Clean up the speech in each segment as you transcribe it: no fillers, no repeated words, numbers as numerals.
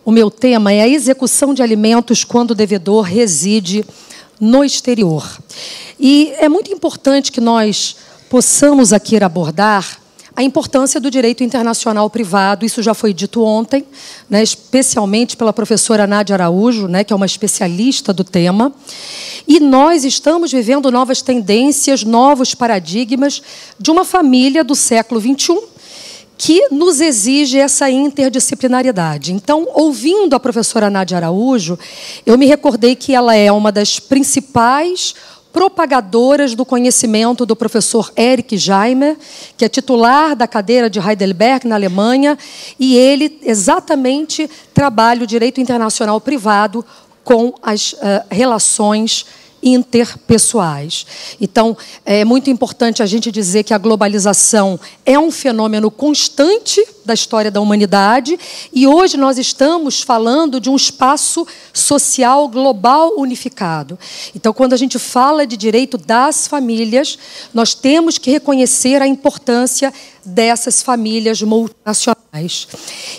O meu tema é a execução de alimentos quando o devedor reside no exterior. E é muito importante que nós possamos aqui abordar a importância do direito internacional privado. Isso já foi dito ontem, né, especialmente pela professora Nádia Araújo, né, que é uma especialista do tema. E nós estamos vivendo novas tendências, novos paradigmas de uma família do século XXI que nos exige essa interdisciplinaridade. Então, ouvindo a professora Nádia Araújo, eu me recordei que ela é uma das principais propagadoras do conhecimento do professor Eric Jaimer, que é titular da cadeira de Heidelberg, na Alemanha, e ele exatamente trabalha o direito internacional privado com as relações interpessoais. Então, é muito importante a gente dizer que a globalização é um fenômeno constante da história da humanidade e hoje nós estamos falando de um espaço social global unificado. Então, quando a gente fala de direito das famílias, nós temos que reconhecer a importância dessas famílias multinacionais.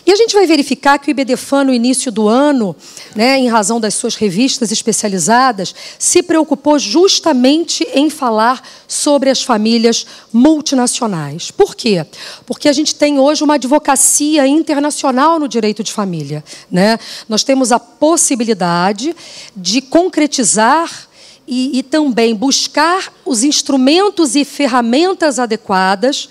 E a gente vai verificar que o IBDFAN, no início do ano, né, em razão das suas revistas especializadas, se preocupou justamente em falar sobre as famílias multinacionais. Por quê? Porque a gente tem hoje uma advocacia internacional no direito de família, né? Nós temos a possibilidade de concretizar e também buscar os instrumentos e ferramentas adequadas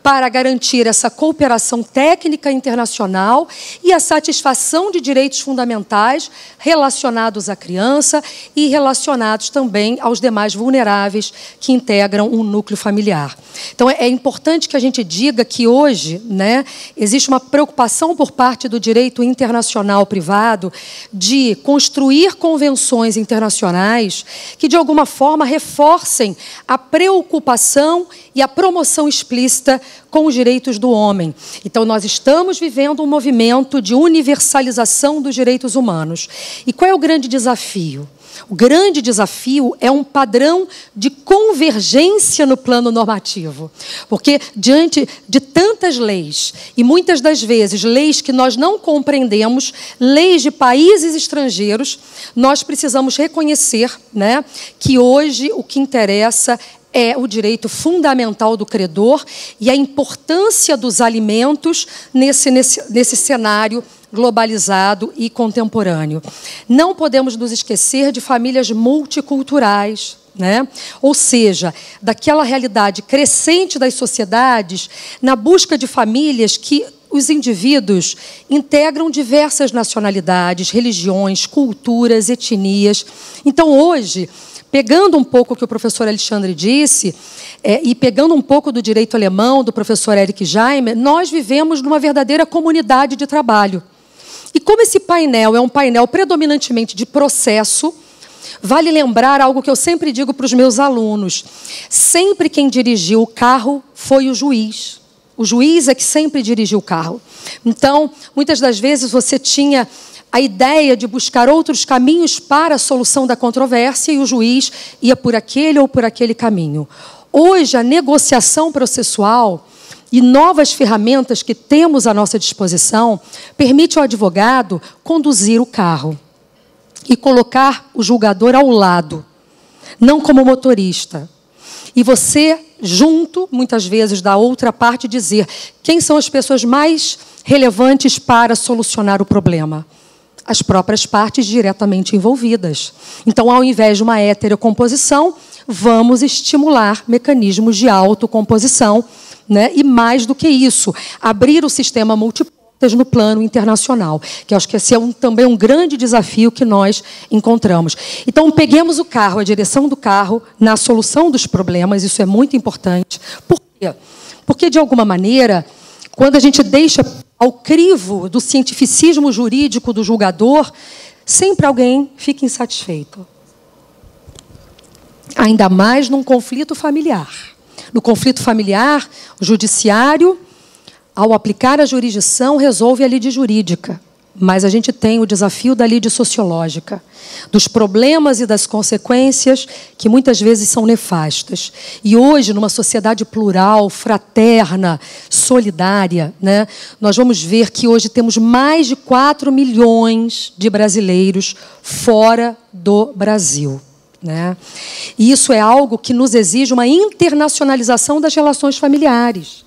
para garantir essa cooperação técnica internacional e a satisfação de direitos fundamentais relacionados à criança e relacionados também aos demais vulneráveis que integram um núcleo familiar. Então, é importante que a gente diga que hoje, né, existe uma preocupação por parte do direito internacional privado de construir convenções internacionais que, de alguma forma, reforcem a preocupação e a promoção explícita com os direitos do homem. Então, nós estamos vivendo um movimento de universalização dos direitos humanos. E qual é o grande desafio? O grande desafio é um padrão de convergência no plano normativo. Porque, diante de tantas leis, e muitas das vezes leis que nós não compreendemos, leis de países estrangeiros, nós precisamos reconhecer, né, que hoje o que interessa é o direito fundamental do credor e a importância dos alimentos nesse cenário globalizado e contemporâneo. Não podemos nos esquecer de famílias multiculturais, né? Ou seja, daquela realidade crescente das sociedades na busca de famílias que os indivíduos integram diversas nacionalidades, religiões, culturas, etnias. Então, hoje, pegando um pouco o que o professor Alexandre disse, e pegando um pouco do direito alemão, do professor Eric Jaimer, nós vivemos numa verdadeira comunidade de trabalho. E como esse painel é um painel predominantemente de processo, vale lembrar algo que eu sempre digo para os meus alunos. Sempre quem dirigiu o carro foi o juiz. O juiz é que sempre dirigiu o carro. Então, muitas das vezes você tinha a ideia de buscar outros caminhos para a solução da controvérsia e o juiz ia por aquele ou por aquele caminho. Hoje, a negociação processual e novas ferramentas que temos à nossa disposição permite ao advogado conduzir o carro e colocar o julgador ao lado, não como motorista. E você, junto, muitas vezes, da outra parte, dizer quem são as pessoas mais relevantes para solucionar o problema. As próprias partes diretamente envolvidas. Então, ao invés de uma heterocomposição, vamos estimular mecanismos de autocomposição, né? E mais do que isso, abrir o sistema multiportas no plano internacional, que eu acho que esse é também um grande desafio que nós encontramos. Então, peguemos o carro, a direção do carro, na solução dos problemas, isso é muito importante. Por quê? Porque, de alguma maneira, quando a gente deixa ao crivo do cientificismo jurídico do julgador, sempre alguém fica insatisfeito. Ainda mais num conflito familiar. No conflito familiar, o judiciário, ao aplicar a jurisdição, resolve a lide jurídica. Mas a gente tem o desafio da lide sociológica, dos problemas e das consequências que muitas vezes são nefastas. E hoje, numa sociedade plural, fraterna, solidária, né, nós vamos ver que hoje temos mais de 4 milhões de brasileiros fora do Brasil. Né? E isso é algo que nos exige uma internacionalização das relações familiares.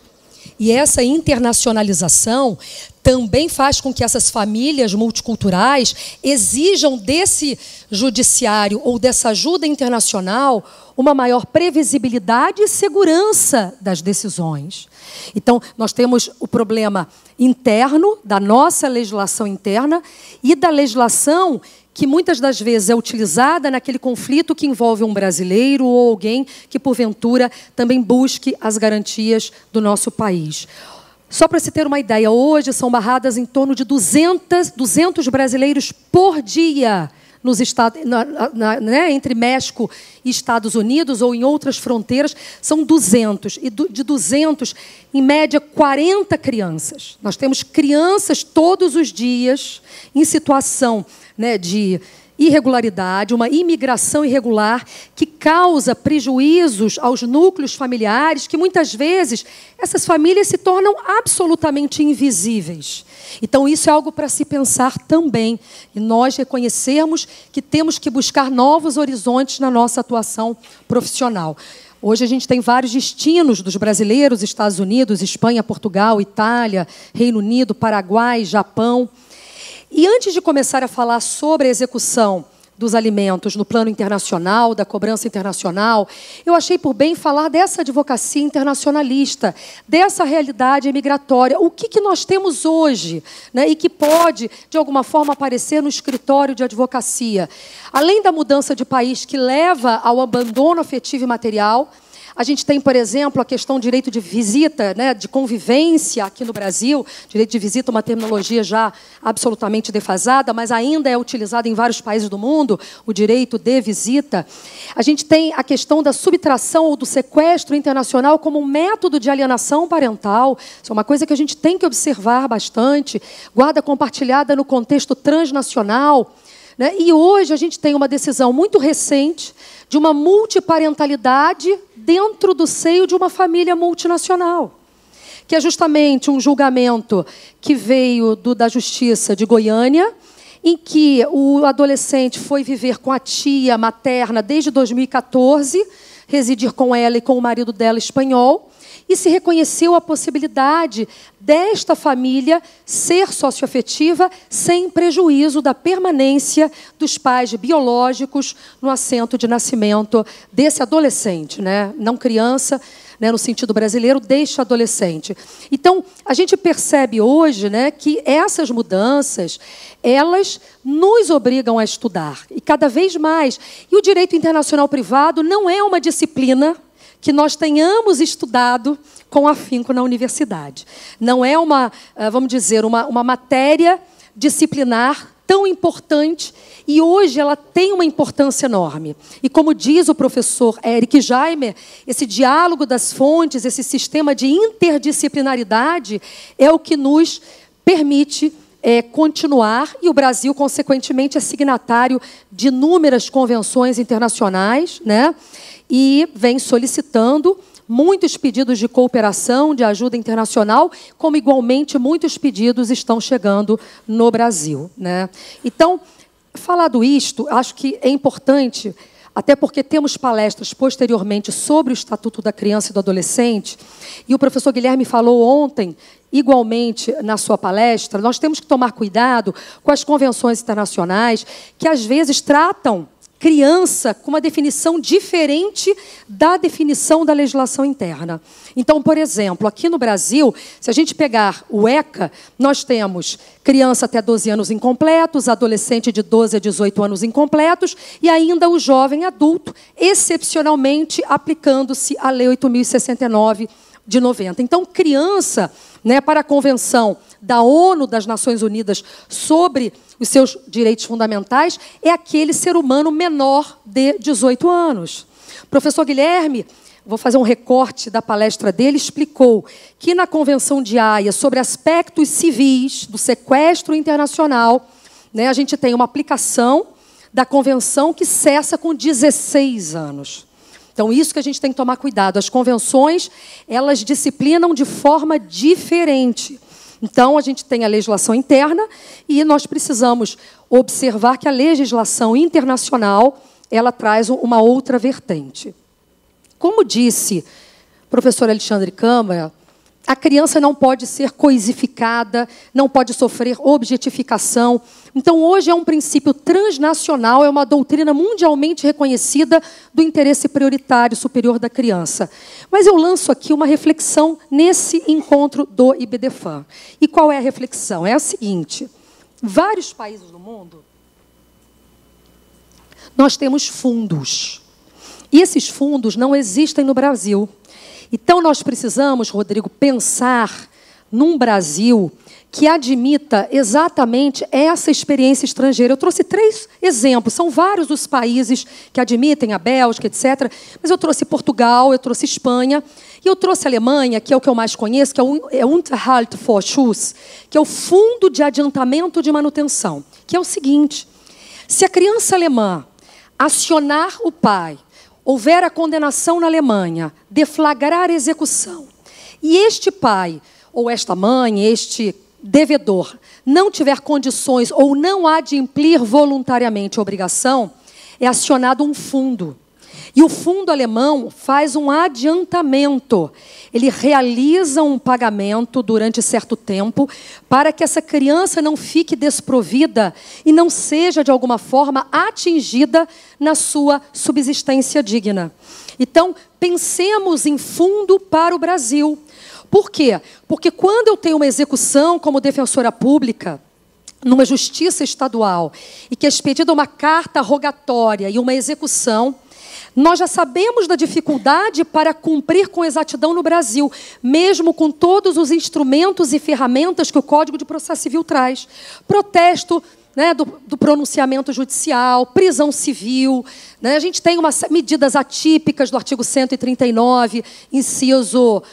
E essa internacionalização também faz com que essas famílias multiculturais exijam desse judiciário ou dessa ajuda internacional uma maior previsibilidade e segurança das decisões. Então, nós temos o problema interno, da nossa legislação interna e da legislação que muitas das vezes é utilizada naquele conflito que envolve um brasileiro ou alguém que, porventura, também busque as garantias do nosso país. Só para se ter uma ideia, hoje são barradas em torno de 200 brasileiros por dia nos estados, né, entre México e Estados Unidos ou em outras fronteiras, são 200. E de 200, em média, 40 crianças. Nós temos crianças todos os dias em situação, né, de irregularidade, uma imigração irregular que causa prejuízos aos núcleos familiares, que muitas vezes essas famílias se tornam absolutamente invisíveis. Então, isso é algo para se pensar também. E nós reconhecermos que temos que buscar novos horizontes na nossa atuação profissional. Hoje a gente tem vários destinos dos brasileiros, Estados Unidos, Espanha, Portugal, Itália, Reino Unido, Paraguai, Japão. E antes de começar a falar sobre a execução dos alimentos no plano internacional, da cobrança internacional, eu achei por bem falar dessa advocacia internacionalista, dessa realidade migratória. O que nós temos hoje, né, e que pode, de alguma forma, aparecer no escritório de advocacia? Além da mudança de país que leva ao abandono afetivo e material, a gente tem, por exemplo, a questão do direito de visita, né, de convivência aqui no Brasil. Direito de visita, uma terminologia já absolutamente defasada, mas ainda é utilizada em vários países do mundo, o direito de visita. A gente tem a questão da subtração ou do sequestro internacional como um método de alienação parental. Isso é uma coisa que a gente tem que observar bastante. Guarda compartilhada no contexto transnacional. Né? E hoje a gente tem uma decisão muito recente de uma multiparentalidade dentro do seio de uma família multinacional, que é justamente um julgamento que veio da Justiça de Goiânia, em que o adolescente foi viver com a tia materna desde 2014, residir com ela e com o marido dela espanhol, e se reconheceu a possibilidade desta família ser socioafetiva sem prejuízo da permanência dos pais biológicos no assento de nascimento desse adolescente, né? Não criança, né, no sentido brasileiro, deste adolescente. Então, a gente percebe hoje, né, que essas mudanças, elas nos obrigam a estudar, e cada vez mais. E o direito internacional privado não é uma disciplina que nós tenhamos estudado com afinco na universidade. Não é vamos dizer, uma matéria disciplinar tão importante, e hoje ela tem uma importância enorme. E como diz o professor Eric Jaimer, esse diálogo das fontes, esse sistema de interdisciplinaridade é o que nos permite continuar, e o Brasil, consequentemente, é signatário de inúmeras convenções internacionais, né? E vem solicitando muitos pedidos de cooperação, de ajuda internacional, como igualmente muitos pedidos estão chegando no Brasil, né? Então, falado isto, acho que é importante, até porque temos palestras posteriormente sobre o Estatuto da Criança e do Adolescente, e o professor Guilherme falou ontem, igualmente na sua palestra, nós temos que tomar cuidado com as convenções internacionais que às vezes tratam criança com uma definição diferente da definição da legislação interna. Então, por exemplo, aqui no Brasil, se a gente pegar o ECA, nós temos criança até 12 anos incompletos, adolescente de 12 a 18 anos incompletos e ainda o jovem adulto, excepcionalmente aplicando-se a Lei 8.069 de 90. Então, criança, né, para a Convenção da ONU, das Nações Unidas, sobre os seus direitos fundamentais, é aquele ser humano menor de 18 anos. O professor Guilherme vou fazer um recorte da palestra dele, explicou que na Convenção de Haia, sobre aspectos civis do sequestro internacional, né, a gente tem uma aplicação da Convenção que cessa com 16 anos. Então, isso que a gente tem que tomar cuidado. As convenções, elas disciplinam de forma diferente. Então, a gente tem a legislação interna e nós precisamos observar que a legislação internacional, ela traz uma outra vertente. Como disse o professor Alexandre Câmara, a criança não pode ser coisificada, não pode sofrer objetificação. Então, hoje é um princípio transnacional, é uma doutrina mundialmente reconhecida do interesse prioritário superior da criança. Mas eu lanço aqui uma reflexão nesse encontro do IBDFAN. E qual é a reflexão? É a seguinte: vários países do mundo, nós temos fundos. E esses fundos não existem no Brasil. Então, nós precisamos, Rodrigo, pensar num Brasil que admita exatamente essa experiência estrangeira. Eu trouxe 3 exemplos, são vários os países que admitem, a Bélgica, etc. Mas eu trouxe Portugal, eu trouxe Espanha, e eu trouxe a Alemanha, que é o que eu mais conheço, que é o Unterhaltsvorschuss, que é o Fundo de Adiantamento de Manutenção, que é o seguinte: se a criança alemã acionar o pai, houver a condenação na Alemanha, deflagrar a execução, e este pai, ou esta mãe, este devedor, não tiver condições ou não adimplir voluntariamente a obrigação, é acionado um fundo. E o fundo alemão faz um adiantamento. Ele realiza um pagamento durante certo tempo para que essa criança não fique desprovida e não seja, de alguma forma, atingida na sua subsistência digna. Então, pensemos em fundo para o Brasil. Por quê? Porque quando eu tenho uma execução como defensora pública, numa justiça estadual, e que é expedida uma carta rogatória e uma execução, nós já sabemos da dificuldade para cumprir com exatidão no Brasil, mesmo com todos os instrumentos e ferramentas que o Código de Processo Civil traz. Protesto, né, do pronunciamento judicial, prisão civil. Né, a gente tem medidas atípicas do artigo 139, inciso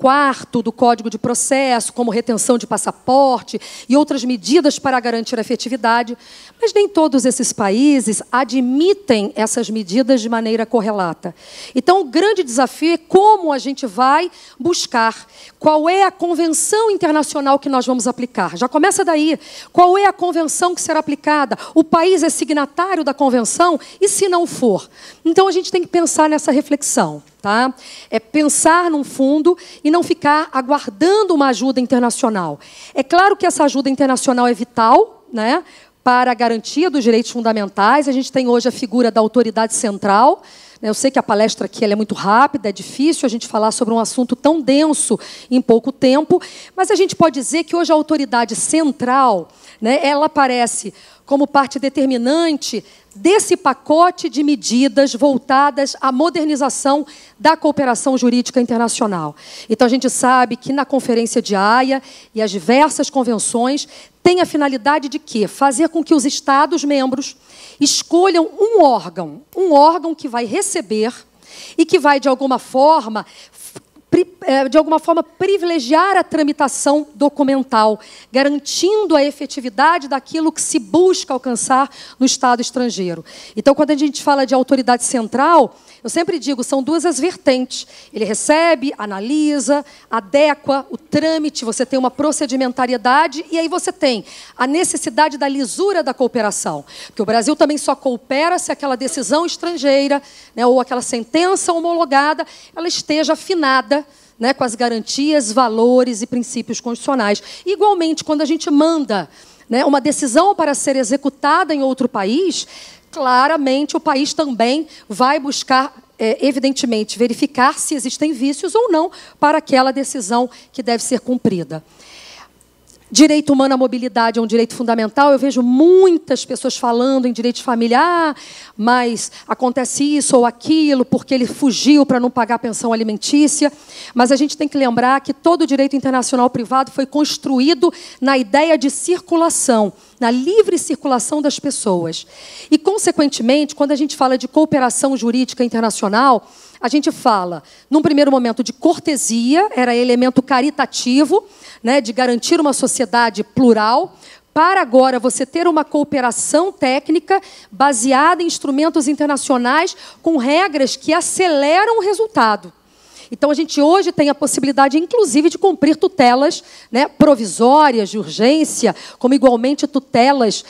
4º do Código de Processo, como retenção de passaporte e outras medidas para garantir a efetividade. Mas nem todos esses países admitem essas medidas de maneira correlata. Então, o grande desafio é como a gente vai buscar, qual é a convenção internacional que nós vamos aplicar. Já começa daí. Qual é a convenção que será aplicada? O país é signatário da convenção? E se não for? Então, a gente tem que pensar nessa reflexão. Tá? É pensar num fundo e não ficar aguardando uma ajuda internacional. É claro que essa ajuda internacional é vital, né, para a garantia dos direitos fundamentais. A gente tem hoje a figura da autoridade central. Eu sei que a palestra aqui ela é muito rápida, é difícil a gente falar sobre um assunto tão denso em pouco tempo, mas a gente pode dizer que hoje a autoridade central, né, ela aparece como parte determinante desse pacote de medidas voltadas à modernização da cooperação jurídica internacional. Então, a gente sabe que na Conferência de Haia e as diversas convenções têm a finalidade de quê? Fazer com que os Estados-membros escolham um órgão que vai receber e que vai, de alguma forma, privilegiar a tramitação documental, garantindo a efetividade daquilo que se busca alcançar no Estado estrangeiro. Então, quando a gente fala de autoridade central, eu sempre digo, são 2 as vertentes. Ele recebe, analisa, adequa o trâmite, você tem uma procedimentariedade, e aí você tem a necessidade da lisura da cooperação. Porque o Brasil também só coopera se aquela decisão estrangeira, né, ou aquela sentença homologada, ela esteja afinada, né, com as garantias, valores e princípios constitucionais. Igualmente, quando a gente manda, né, uma decisão para ser executada em outro país, claramente o país também vai buscar, evidentemente, verificar se existem vícios ou não para aquela decisão que deve ser cumprida. Direito humano à mobilidade é um direito fundamental. Eu vejo muitas pessoas falando em direito de família. Ah, mas acontece isso ou aquilo porque ele fugiu para não pagar a pensão alimentícia. Mas a gente tem que lembrar que todo o direito internacional privado foi construído na ideia de circulação, na livre circulação das pessoas. E, consequentemente, quando a gente fala de cooperação jurídica internacional, a gente fala, num primeiro momento, de cortesia, era elemento caritativo, né, de garantir uma sociedade plural, para agora você ter uma cooperação técnica baseada em instrumentos internacionais com regras que aceleram o resultado. Então, a gente hoje tem a possibilidade, inclusive, de cumprir tutelas, né, provisórias, de urgência, como igualmente tutelas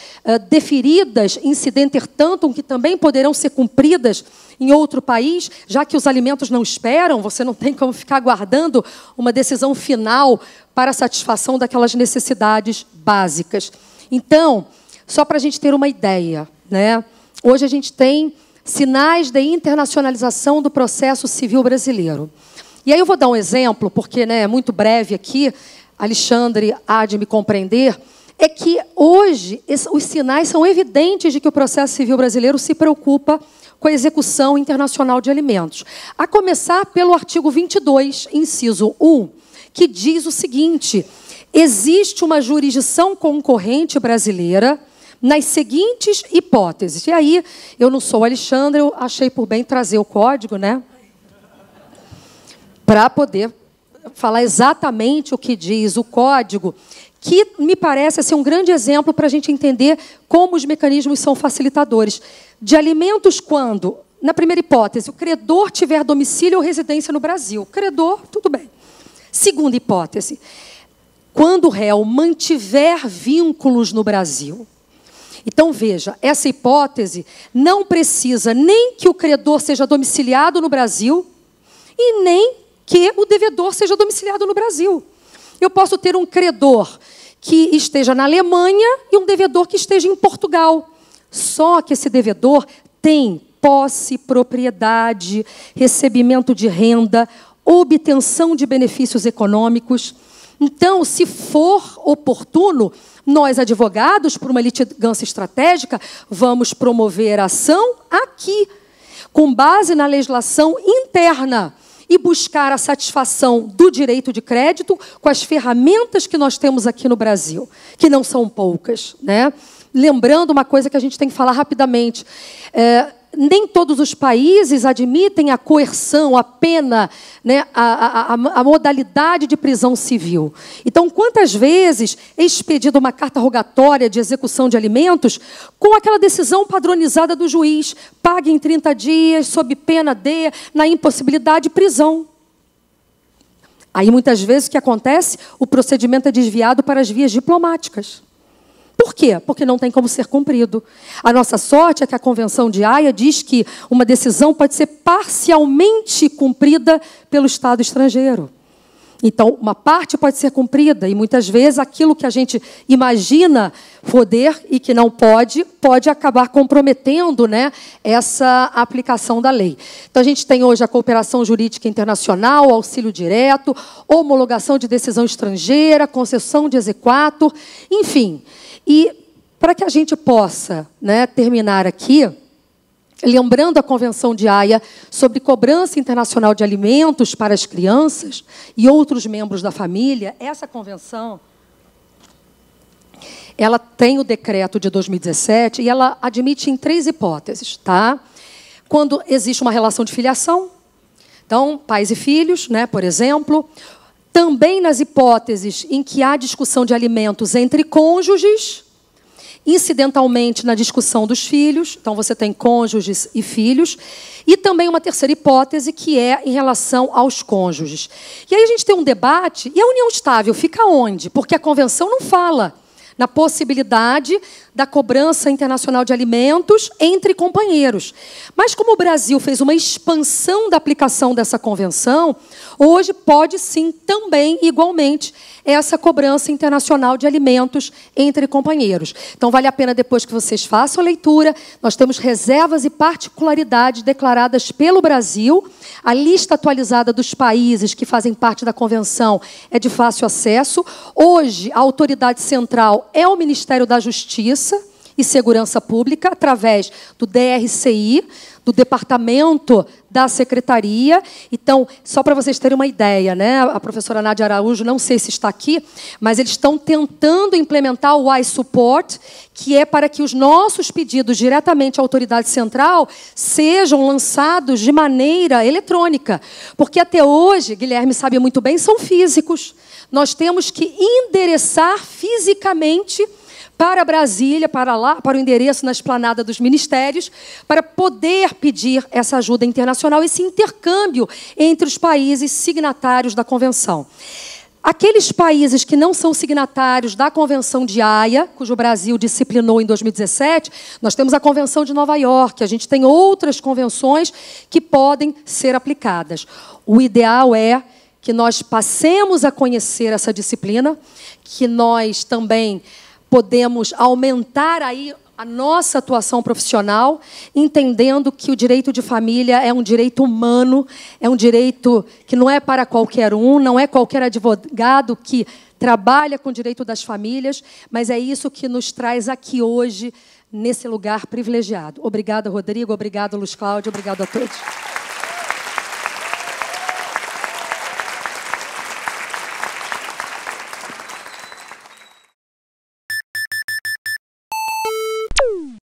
deferidas, incidenter tantum, que também poderão ser cumpridas em outro país, já que os alimentos não esperam, você não tem como ficar aguardando uma decisão final para a satisfação daquelas necessidades básicas. Então, só para a gente ter uma ideia, né, hoje a gente tem sinais de internacionalização do processo civil brasileiro. E aí eu vou dar um exemplo, porque, né, é muito breve aqui, Alexandre há de me compreender, é que hoje os sinais são evidentes de que o processo civil brasileiro se preocupa com a execução internacional de alimentos. A começar pelo artigo 22, inciso 1, que diz o seguinte: existe uma jurisdição concorrente brasileira nas seguintes hipóteses. E aí, eu não sou Alexandre, eu achei por bem trazer o código, né, para poder falar exatamente o que diz o código, que me parece ser um grande exemplo para a gente entender como os mecanismos são facilitadores. De alimentos quando, na primeira hipótese, o credor tiver domicílio ou residência no Brasil. Credor, tudo bem. Segunda hipótese, quando o réu mantiver vínculos no Brasil. Então, veja, essa hipótese não precisa nem que o credor seja domiciliado no Brasil e nem que o devedor seja domiciliado no Brasil. Eu posso ter um credor que esteja na Alemanha e um devedor que esteja em Portugal. Só que esse devedor tem posse, propriedade, recebimento de renda, obtenção de benefícios econômicos. Então, se for oportuno, nós, advogados, por uma litigância estratégica, vamos promover a ação aqui, com base na legislação interna, e buscar a satisfação do direito de crédito com as ferramentas que nós temos aqui no Brasil, que não são poucas, né? Lembrando uma coisa que a gente tem que falar rapidamente. Nem todos os países admitem a coerção, a pena, né, a modalidade de prisão civil. Então, quantas vezes é expedida uma carta rogatória de execução de alimentos com aquela decisão padronizada do juiz, pague em 30 dias, sob pena de, na impossibilidade de prisão. Aí, muitas vezes, o que acontece? O procedimento é desviado para as vias diplomáticas. Por quê? Porque não tem como ser cumprido. A nossa sorte é que a Convenção de Haia diz que uma decisão pode ser parcialmente cumprida pelo Estado estrangeiro. Então, uma parte pode ser cumprida e, muitas vezes, aquilo que a gente imagina poder e que não pode, pode acabar comprometendo, né, essa aplicação da lei. Então, a gente tem hoje a cooperação jurídica internacional, auxílio direto, homologação de decisão estrangeira, concessão de exequatur, enfim. E, para que a gente possa, né, terminar aqui, lembrando a Convenção de Haia sobre cobrança internacional de alimentos para as crianças e outros membros da família, essa convenção, ela tem o decreto de 2017 e ela admite em 3 hipóteses, tá? Quando existe uma relação de filiação, então, pais e filhos, né, por exemplo. Também nas hipóteses em que há discussão de alimentos entre cônjuges, incidentalmente na discussão dos filhos, então você tem cônjuges e filhos, e também uma terceira hipótese que é em relação aos cônjuges. E aí a gente tem um debate, e a união estável fica onde? Porque a Convenção não fala na possibilidade da cobrança internacional de alimentos entre companheiros. Mas como o Brasil fez uma expansão da aplicação dessa convenção, hoje pode sim também, igualmente, essa cobrança internacional de alimentos entre companheiros. Então, vale a pena, depois que vocês façam a leitura, nós temos reservas e particularidades declaradas pelo Brasil. A lista atualizada dos países que fazem parte da convenção é de fácil acesso. Hoje, a autoridade central é o Ministério da Justiça, e Segurança Pública, através do DRCI, do Departamento da Secretaria. Então, só para vocês terem uma ideia, né? A professora Nádia Araújo, não sei se está aqui, mas eles estão tentando implementar o iSupport, que é para que os nossos pedidos diretamente à autoridade central sejam lançados de maneira eletrônica. Porque até hoje, Guilherme sabe muito bem, são físicos. Nós temos que endereçar fisicamente para Brasília, para lá, para o endereço na esplanada dos ministérios, para poder pedir essa ajuda internacional, esse intercâmbio entre os países signatários da Convenção. Aqueles países que não são signatários da Convenção de Haia, cujo Brasil disciplinou em 2017, nós temos a Convenção de Nova York, a gente tem outras convenções que podem ser aplicadas. O ideal é que nós passemos a conhecer essa disciplina, que nós também podemos aumentar aí a nossa atuação profissional, entendendo que o direito de família é um direito humano, é um direito que não é para qualquer um, não é qualquer advogado que trabalha com o direito das famílias, mas é isso que nos traz aqui hoje, nesse lugar privilegiado. Obrigada, Rodrigo, obrigado, Luiz Cláudio, obrigado a todos.